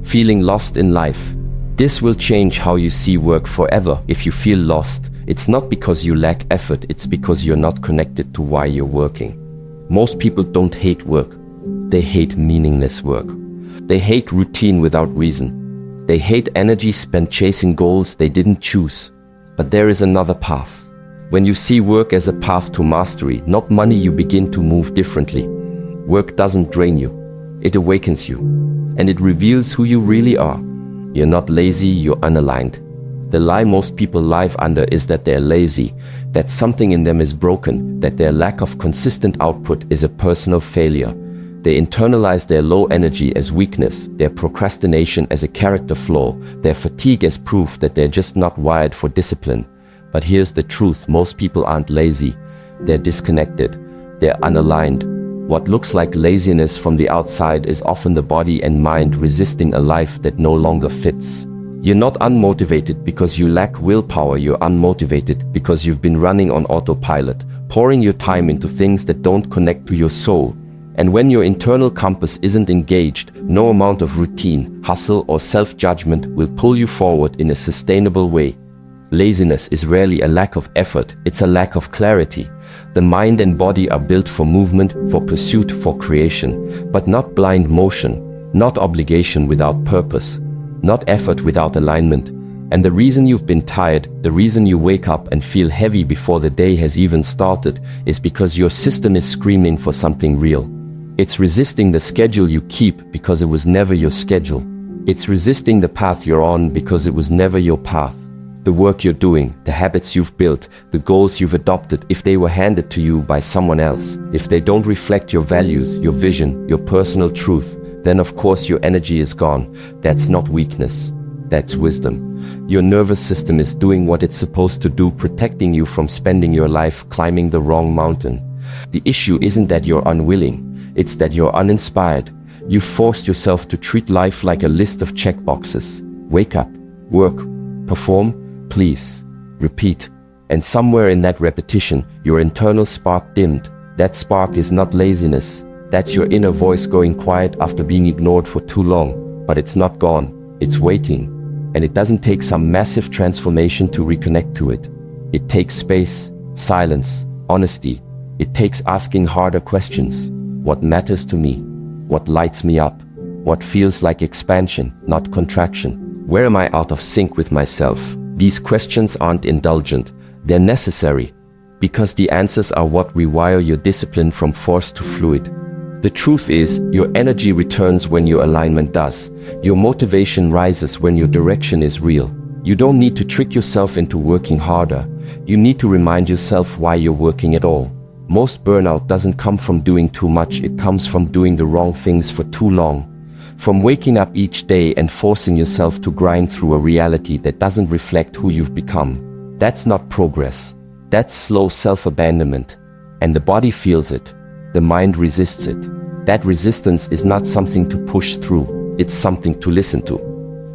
feeling lost in life. This will change how you see work forever. If you feel lost, it's not because you lack effort, it's because you're not connected to why you're working. Most people don't hate work. They hate meaningless work. They hate routine without reason. They hate energy spent chasing goals they didn't choose. But there is another path. When you see work as a path to mastery, not money, you begin to move differently. Work doesn't drain you. It awakens you. And it reveals who you really are. You're not lazy, you're unaligned. The lie most people live under is that they're lazy, that something in them is broken, that their lack of consistent output is a personal failure. They internalize their low energy as weakness, their procrastination as a character flaw, their fatigue as proof that they're just not wired for discipline. But here's the truth, most people aren't lazy. They're disconnected. They're unaligned. What looks like laziness from the outside is often the body and mind resisting a life that no longer fits. You're not unmotivated because you lack willpower, you're unmotivated because you've been running on autopilot, pouring your time into things that don't connect to your soul. And when your internal compass isn't engaged, no amount of routine, hustle, or self-judgment will pull you forward in a sustainable way. Laziness is rarely a lack of effort, it's a lack of clarity. The mind and body are built for movement, for pursuit, for creation, but not blind motion, not obligation without purpose, not effort without alignment. And the reason you've been tired, the reason you wake up and feel heavy before the day has even started, is because your system is screaming for something real. It's resisting the schedule you keep because it was never your schedule. It's resisting the path you're on because it was never your path. The work you're doing, the habits you've built, the goals you've adopted, if they were handed to you by someone else, if they don't reflect your values, your vision, your personal truth, then of course your energy is gone. That's not weakness, that's wisdom. Your nervous system is doing what it's supposed to do, protecting you from spending your life climbing the wrong mountain. The issue isn't that you're unwilling, it's that you're uninspired. You've forced yourself to treat life like a list of checkboxes. Wake up, work, perform, please, repeat. And somewhere in that repetition, your internal spark dimmed. That spark is not laziness. That's your inner voice going quiet after being ignored for too long. But it's not gone, it's waiting. And it doesn't take some massive transformation to reconnect to it. It takes space, silence, honesty. It takes asking harder questions. What matters to me? What lights me up? What feels like expansion, not contraction? Where am I out of sync with myself? These questions aren't indulgent, they're necessary, because the answers are what rewire your discipline from force to fluid. The truth is, your energy returns when your alignment does. Your motivation rises when your direction is real. You don't need to trick yourself into working harder. You need to remind yourself why you're working at all. Most burnout doesn't come from doing too much, it comes from doing the wrong things for too long. From waking up each day and forcing yourself to grind through a reality that doesn't reflect who you've become. That's not progress. That's slow self-abandonment. And the body feels it. The mind resists it. That resistance is not something to push through. It's something to listen to.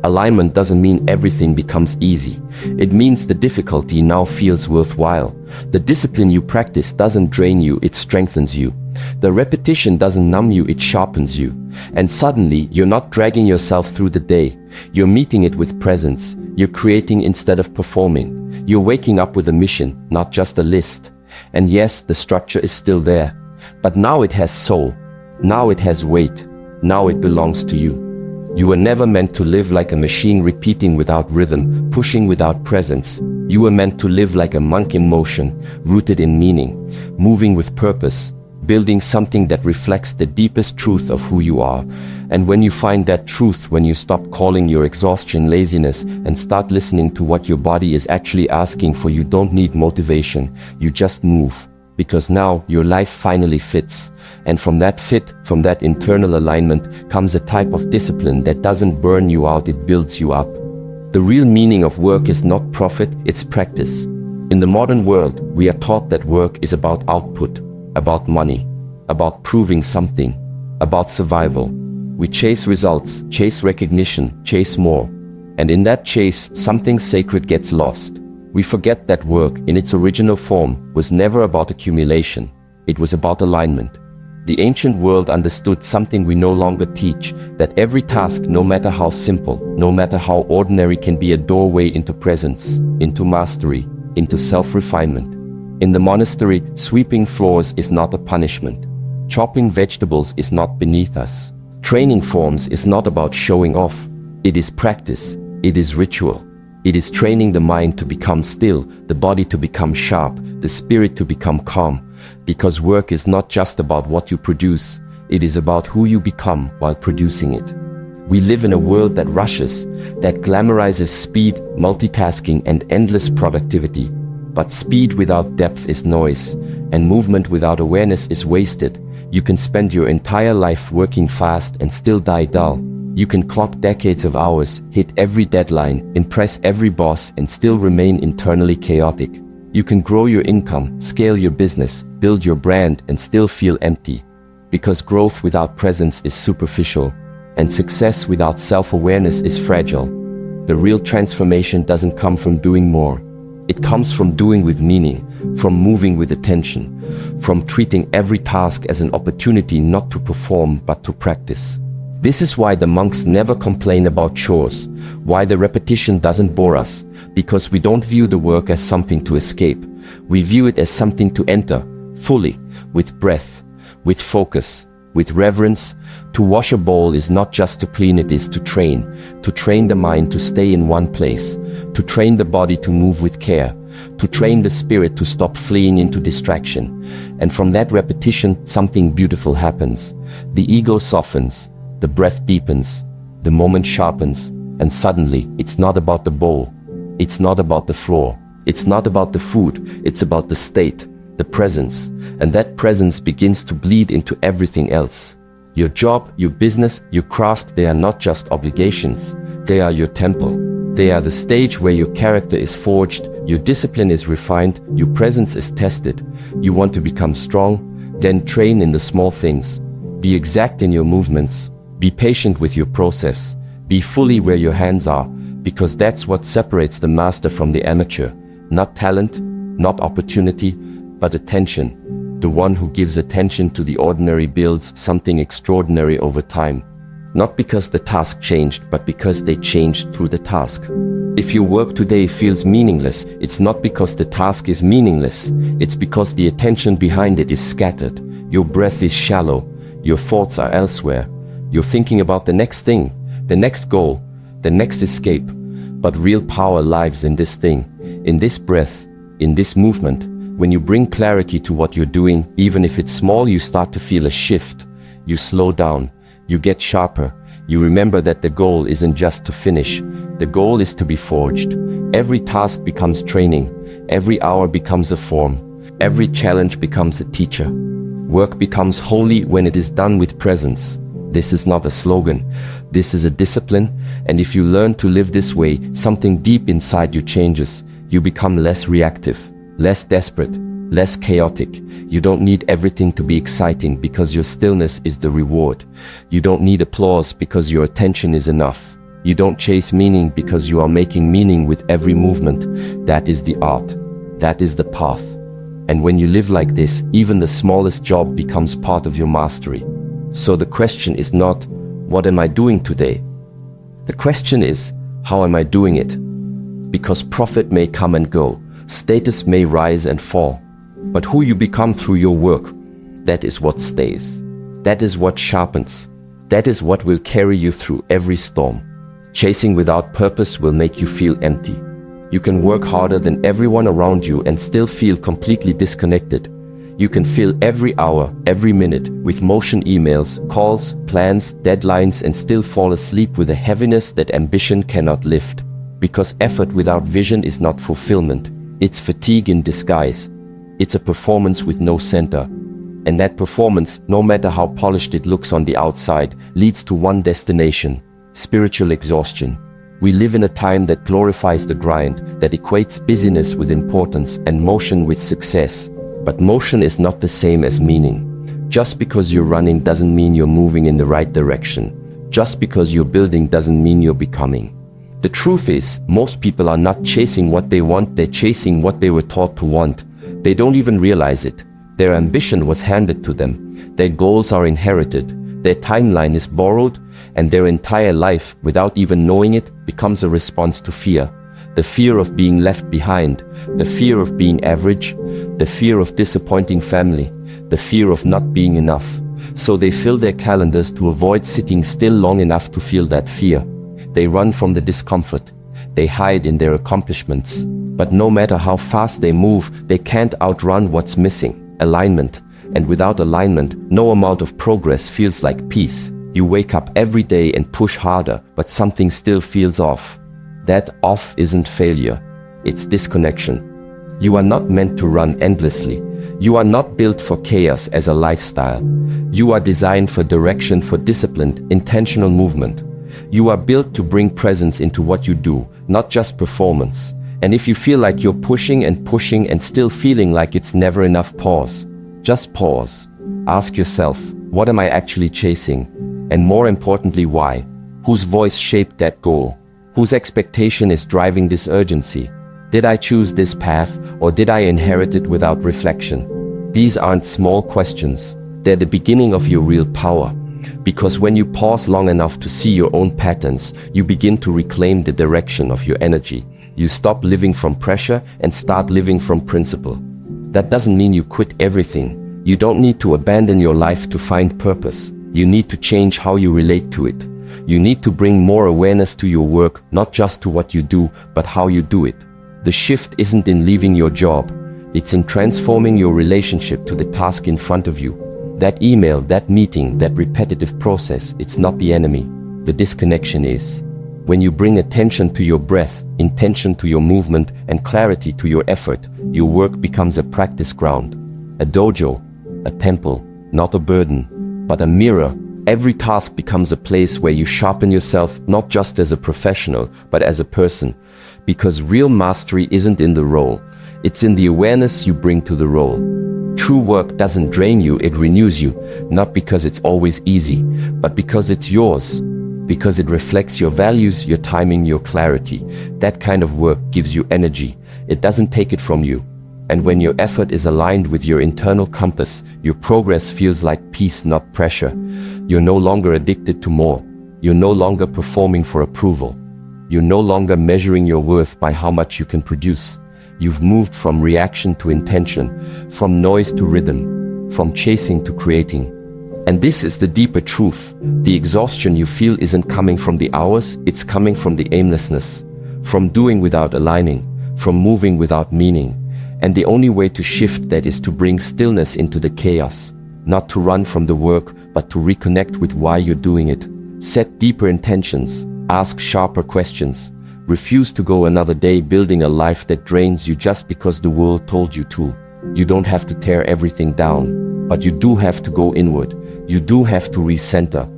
Alignment doesn't mean everything becomes easy. It means the difficulty now feels worthwhile. The discipline you practice doesn't drain you, it strengthens you. The repetition doesn't numb you, it sharpens you. And suddenly, you're not dragging yourself through the day. You're meeting it with presence. You're creating instead of performing. You're waking up with a mission, not just a list. And yes, the structure is still there. But now it has soul. Now it has weight. Now it belongs to you. You were never meant to live like a machine, repeating without rhythm, pushing without presence. You were meant to live like a monk in motion, rooted in meaning, moving with purpose, building something that reflects the deepest truth of who you are. And when you find that truth, when you stop calling your exhaustion laziness and start listening to what your body is actually asking for, you don't need motivation, you just move. Because now your life finally fits. And from that fit, from that internal alignment, comes a type of discipline that doesn't burn you out, it builds you up. The real meaning of work is not profit, it's practice. In the modern world, we are taught that work is about output, about money, about proving something, about survival. We chase results, chase recognition, chase more. And in that chase, something sacred gets lost. We forget that work, in its original form, was never about accumulation. It was about alignment. The ancient world understood something we no longer teach, that every task, no matter how simple, no matter how ordinary, can be a doorway into presence, into mastery, into self-refinement. In the monastery, sweeping floors is not a punishment. Chopping vegetables is not beneath us. Training forms is not about showing off. It is practice. It is ritual. It is training the mind to become still, the body to become sharp, the spirit to become calm. Because work is not just about what you produce, it is about who you become while producing it. We live in a world that rushes, that glamorizes speed, multitasking, and endless productivity. But speed without depth is noise, and movement without awareness is wasted. You can spend your entire life working fast and still die dull. You can clock decades of hours, hit every deadline, impress every boss, and still remain internally chaotic. You can grow your income, scale your business, build your brand, and still feel empty. Because growth without presence is superficial, and success without self-awareness is fragile. The real transformation doesn't come from doing more. It comes from doing with meaning, from moving with attention, from treating every task as an opportunity not to perform but to practice. This is why the monks never complain about chores, why the repetition doesn't bore us, because we don't view the work as something to escape. We view it as something to enter, fully, with breath, with focus, with reverence. To wash a bowl is not just to clean, it is to train the mind to stay in one place, to train the body to move with care, to train the spirit to stop fleeing into distraction. And from that repetition, something beautiful happens. The ego softens, the breath deepens, the moment sharpens, and suddenly it's not about the bowl, it's not about the floor, it's not about the food, it's about the state, the presence, and that presence begins to bleed into everything else. Your job, your business, your craft, they are not just obligations, they are your temple. They are the stage where your character is forged, your discipline is refined, your presence is tested. You want to become strong? Then train in the small things. Be exact in your movements. Be patient with your process. Be fully where your hands are, because that's what separates the master from the amateur. Not talent, not opportunity, but attention. The one who gives attention to the ordinary builds something extraordinary over time. Not because the task changed, but because they changed through the task. If your work today feels meaningless, it's not because the task is meaningless. It's because the attention behind it is scattered. Your breath is shallow. Your thoughts are elsewhere. You're thinking about the next thing, the next goal, the next escape. But real power lies in this thing, in this breath, in this movement. When you bring clarity to what you're doing, even if it's small, you start to feel a shift. You slow down. You get sharper. You remember that the goal isn't just to finish. The goal is to be forged. Every task becomes training. Every hour becomes a form. Every challenge becomes a teacher. Work becomes holy when it is done with presence. This is not a slogan. This is a discipline. And if you learn to live this way, something deep inside you changes. You become less reactive, less desperate, less chaotic. You don't need everything to be exciting because your stillness is the reward. You don't need applause because your attention is enough. You don't chase meaning because you are making meaning with every movement. That is the art. That is the path. And when you live like this, even the smallest job becomes part of your mastery. So the question is not, what am I doing today? The question is, how am I doing it? Because profit may come and go. Status may rise and fall. But who you become through your work, that is what stays. That is what sharpens. That is what will carry you through every storm. Chasing without purpose will make you feel empty. You can work harder than everyone around you and still feel completely disconnected. You can fill every hour, every minute with motion, emails, calls, plans, deadlines, and still fall asleep with a heaviness that ambition cannot lift. Because effort without vision is not fulfillment. It's fatigue in disguise. It's a performance with no center. And that performance, no matter how polished it looks on the outside, leads to one destination: spiritual exhaustion. We live in a time that glorifies the grind, that equates busyness with importance and motion with success. But motion is not the same as meaning. Just because you're running doesn't mean you're moving in the right direction. Just because you're building doesn't mean you're becoming. The truth is, most people are not chasing what they want, they're chasing what they were taught to want. They don't even realize it. Their ambition was handed to them, their goals are inherited, their timeline is borrowed, and their entire life, without even knowing it, becomes a response to fear. The fear of being left behind, the fear of being average, the fear of disappointing family, the fear of not being enough. So they fill their calendars to avoid sitting still long enough to feel that fear. They run from the discomfort. They hide in their accomplishments. But no matter how fast they move, they can't outrun what's missing: alignment. And without alignment, no amount of progress feels like peace. You wake up every day and push harder, but something still feels off. That off isn't failure, it's disconnection. You are not meant to run endlessly. You are not built for chaos as a lifestyle. You are designed for direction, for disciplined, intentional movement. You are built to bring presence into what you do, not just performance. And if you feel like you're pushing and still feeling like it's never enough, pause. Just pause. Ask yourself, what am I actually chasing? And more importantly, why? Whose voice shaped that goal? Whose expectation is driving this urgency? Did I choose this path, or did I inherit it without reflection? These aren't small questions. They're the beginning of your real power. Because when you pause long enough to see your own patterns, you begin to reclaim the direction of your energy. You stop living from pressure and start living from principle. That doesn't mean you quit everything. You don't need to abandon your life to find purpose. You need to change how you relate to it. You need to bring more awareness to your work, not just to what you do, but how you do it. The shift isn't in leaving your job. It's in transforming your relationship to the task in front of you. That email, that meeting, that repetitive process, it's not the enemy. The disconnection is. When you bring attention to your breath, intention to your movement, and clarity to your effort, your work becomes a practice ground. A dojo, a temple, not a burden, but a mirror. Every task becomes a place where you sharpen yourself, not just as a professional, but as a person. Because real mastery isn't in the role, it's in the awareness you bring to the role. True work doesn't drain you, it renews you, not because it's always easy, but because it's yours. Because it reflects your values, your timing, your clarity. That kind of work gives you energy. It doesn't take it from you. And when your effort is aligned with your internal compass, your progress feels like peace, not pressure. You're no longer addicted to more. You're no longer performing for approval. You're no longer measuring your worth by how much you can produce. You've moved from reaction to intention, from noise to rhythm, from chasing to creating. And this is the deeper truth. The exhaustion you feel isn't coming from the hours, it's coming from the aimlessness, from doing without aligning, from moving without meaning. And the only way to shift that is to bring stillness into the chaos, not to run from the work, but to reconnect with why you're doing it. Set deeper intentions, ask sharper questions, refuse to go another day building a life that drains you just because the world told you to. You don't have to tear everything down, but you do have to go inward. You do have to recenter.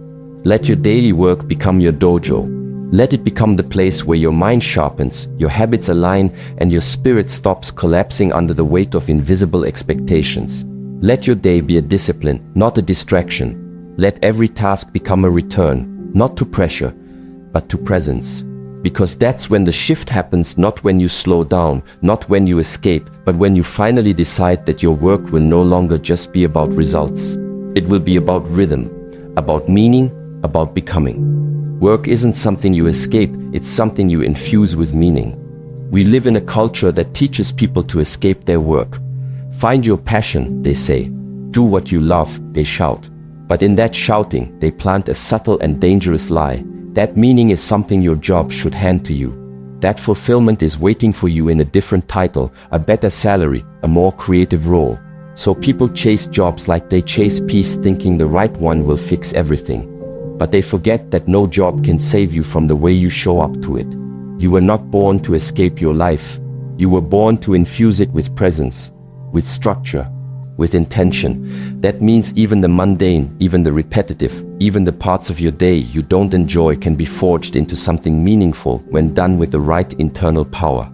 Let your daily work become your dojo. Let it become the place where your mind sharpens, your habits align, and your spirit stops collapsing under the weight of invisible expectations. Let your day be a discipline, not a distraction. Let every task become a return, not to pressure, but to presence. Because that's when the shift happens, not when you slow down, not when you escape, but when you finally decide that your work will no longer just be about results. It will be about rhythm, about meaning, about becoming. Work isn't something you escape, it's something you infuse with meaning. We live in a culture that teaches people to escape their work. Find your passion, they say. Do what you love, they shout. But in that shouting, they plant a subtle and dangerous lie. That meaning is something your job should hand to you. That fulfillment is waiting for you in a different title, a better salary, a more creative role. So people chase jobs like they chase peace, thinking the right one will fix everything. But they forget that no job can save you from the way you show up to it. You were not born to escape your life. You were born to infuse it with presence, with structure, with intention. That means even the mundane, even the repetitive, even the parts of your day you don't enjoy can be forged into something meaningful when done with the right internal power.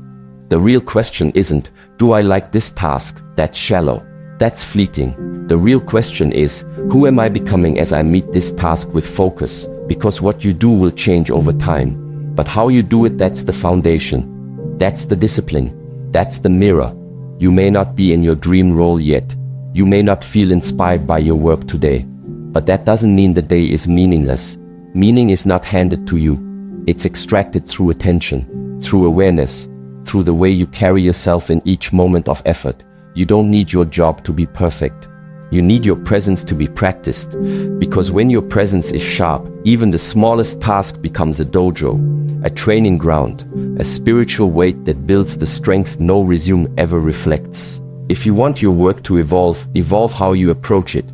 The real question isn't, do I like this task? That's shallow. That's fleeting. The real question is, who am I becoming as I meet this task with focus? Because what you do will change over time. But how you do it, that's the foundation. That's the discipline. That's the mirror. You may not be in your dream role yet, You may not feel inspired by your work today, but that doesn't mean the day is meaningless. Meaning is not handed to you. It's extracted through attention, through awareness, through the way you carry yourself in each moment of effort. You don't need your job to be perfect. You need your presence to be practiced, because when your presence is sharp, even the smallest task becomes a dojo, a training ground, a spiritual weight that builds the strength no resume ever reflects. If you want your work to evolve how you approach it.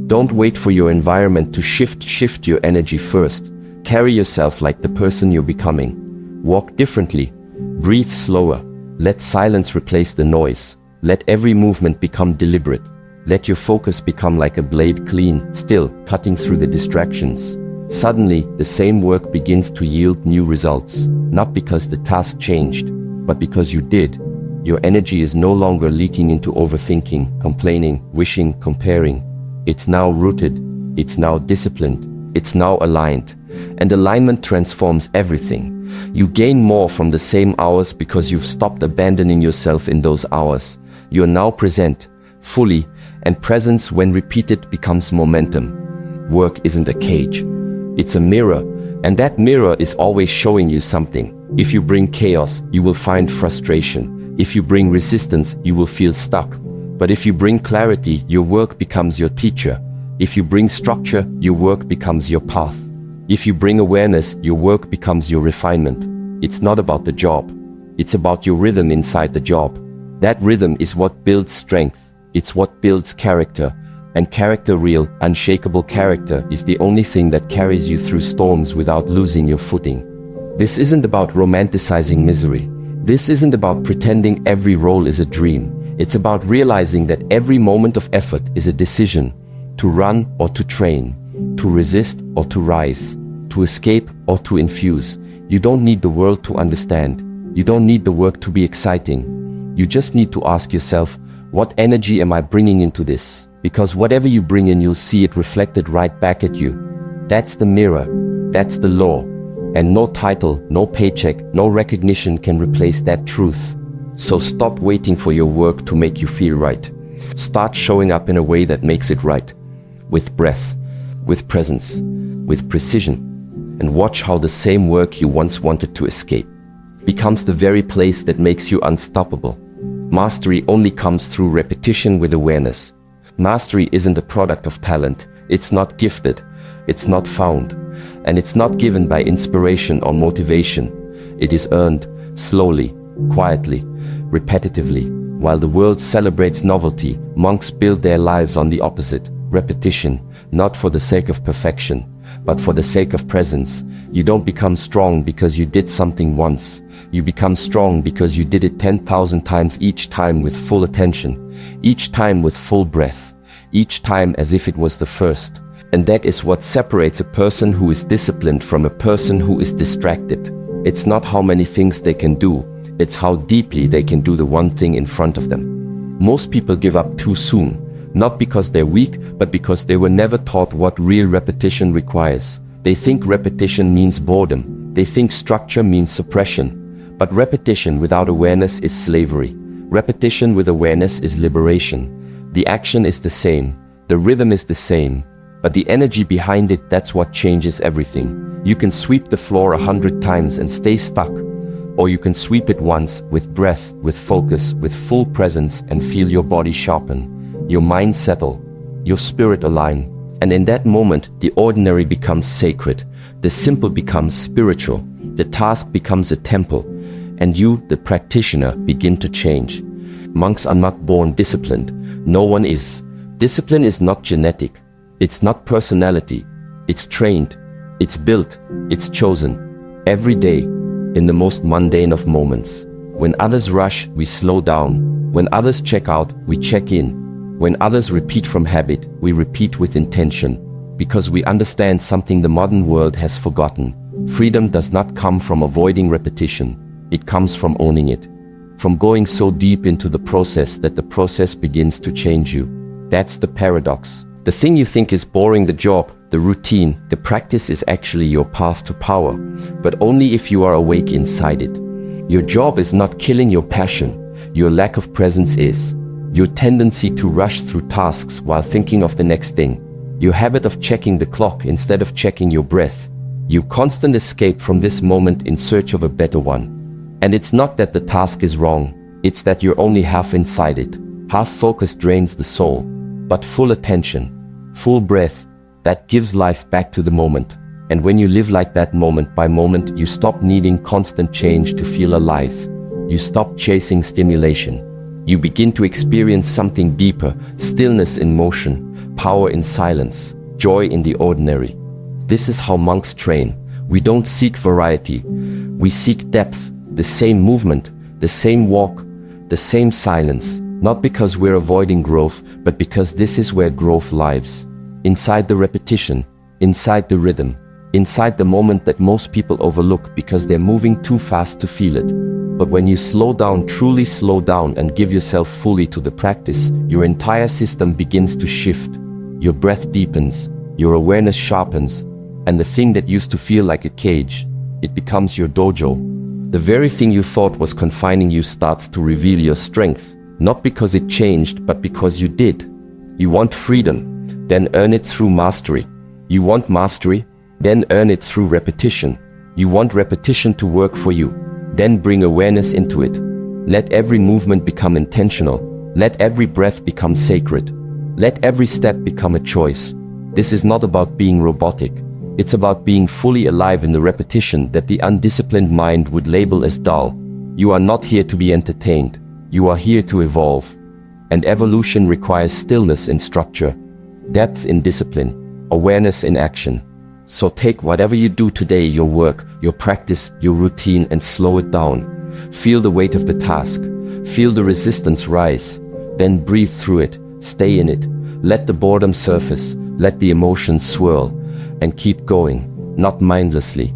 Don't wait for your environment to shift your energy first. Carry yourself like the person you're becoming. Walk differently. Breathe slower. Let silence replace the noise. Let every movement become deliberate. Let your focus become like a blade, clean, still, cutting through the distractions. Suddenly, the same work begins to yield new results, not because the task changed, but because you did. Your energy is no longer leaking into overthinking, complaining, wishing, comparing. It's now rooted, it's now disciplined, it's now aligned. And alignment transforms everything. You gain more from the same hours because you've stopped abandoning yourself in those hours. You are now present, fully, and presence when repeated becomes momentum. Work isn't a cage. It's a mirror, and that mirror is always showing you something. If you bring chaos, you will find frustration. If you bring resistance, you will feel stuck. But if you bring clarity, your work becomes your teacher. If you bring structure, your work becomes your path. If you bring awareness, your work becomes your refinement. It's not about the job. It's about your rhythm inside the job. That rhythm is what builds strength. It's what builds character. And character, real, unshakable character, is the only thing that carries you through storms without losing your footing. This isn't about romanticizing misery. This isn't about pretending every role is a dream. It's about realizing that every moment of effort is a decision, to run or to train, to resist or to rise, to escape or to infuse. You don't need the world to understand. You don't need the work to be exciting. You just need to ask yourself, what energy am I bringing into this? Because whatever you bring in, you'll see it reflected right back at you. That's the mirror. That's the law. And no title, no paycheck, no recognition can replace that truth. So stop waiting for your work to make you feel right. Start showing up in a way that makes it right. With breath, with presence, with precision. And watch how the same work you once wanted to escape becomes the very place that makes you unstoppable. Mastery only comes through repetition with awareness. Mastery isn't a product of talent. It's not gifted. It's not found. And it's not given by inspiration or motivation. It is earned slowly, quietly, repetitively. While the world celebrates novelty, monks build their lives on the opposite, repetition, not for the sake of perfection, but for the sake of presence. You don't become strong because you did something once. You become strong because you did it 10,000 times, each time with full attention, each time with full breath, each time as if it was the first. And that is what separates a person who is disciplined from a person who is distracted. It's not how many things they can do, it's how deeply they can do the one thing in front of them. Most people give up too soon, not because they're weak, but because they were never taught what real repetition requires. They think repetition means boredom. They think structure means suppression. But repetition without awareness is slavery. Repetition with awareness is liberation. The action is the same. The rhythm is the same. But the energy behind it, that's what changes everything. You can sweep the floor 100 times and stay stuck. Or you can sweep it once with breath, with focus, with full presence, and feel your body sharpen, your mind settle, your spirit align. And in that moment, the ordinary becomes sacred. The simple becomes spiritual. The task becomes a temple. And you, the practitioner, begin to change. Monks are not born disciplined. No one is. Discipline is not genetic. It's not personality. It's trained. It's built. It's chosen. Every day, in the most mundane of moments. When others rush, we slow down. When others check out, we check in. When others repeat from habit, we repeat with intention. Because we understand something the modern world has forgotten. Freedom does not come from avoiding repetition. It comes from owning it. From going so deep into the process that the process begins to change you. That's the paradox. The thing you think is boring, the job, the routine, the practice, is actually your path to power, but only if you are awake inside it. Your job is not killing your passion. Your lack of presence is. your tendency to rush through tasks while thinking of the next thing, your habit of checking the clock instead of checking your breath, your constant escape from this moment in search of a better one. And it's not that the task is wrong, it's that you're only half inside it. Half focus drains the soul, but full attention, full breath, that gives life back to the moment. And when you live like that moment by moment, you stop needing constant change to feel alive. You stop chasing stimulation. You begin to experience something deeper, stillness in motion, power in silence, joy in the ordinary. This is how monks train. We don't seek variety. We seek depth, the same movement, the same walk, the same silence, not because we're avoiding growth, but because this is where growth lives. Inside the repetition, inside the rhythm, inside the moment that most people overlook because they're moving too fast to feel it. But when you slow down, truly slow down, and give yourself fully to the practice, your entire system begins to shift. Your breath deepens, your awareness sharpens, and the thing that used to feel like a cage, it becomes your dojo. The very thing you thought was confining you starts to reveal your strength, not because it changed, but because you did. You want freedom, then earn it through mastery. You want mastery, then earn it through repetition. You want repetition to work for you, then bring awareness into it. Let every movement become intentional. Let every breath become sacred. Let every step become a choice. This is not about being robotic. It's about being fully alive in the repetition that the undisciplined mind would label as dull. You are not here to be entertained. You are here to evolve. And evolution requires stillness in structure, depth in discipline, awareness in action. So take whatever you do today, your work, your practice, your routine, and slow it down. Feel the weight of the task. Feel the resistance rise. Then breathe through it. Stay in it. Let the boredom surface. Let the emotions swirl. And keep going. Not mindlessly,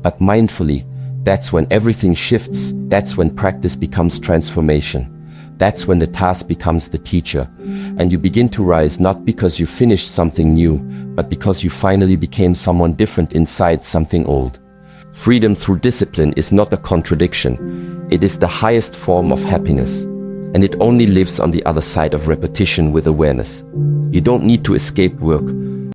but mindfully. That's when everything shifts. That's when practice becomes transformation. That's when the task becomes the teacher. And you begin to rise not because you finished something new, but because you finally became someone different inside something old. Freedom through discipline is not a contradiction. It is the highest form of happiness. And it only lives on the other side of repetition with awareness. You don't need to escape work.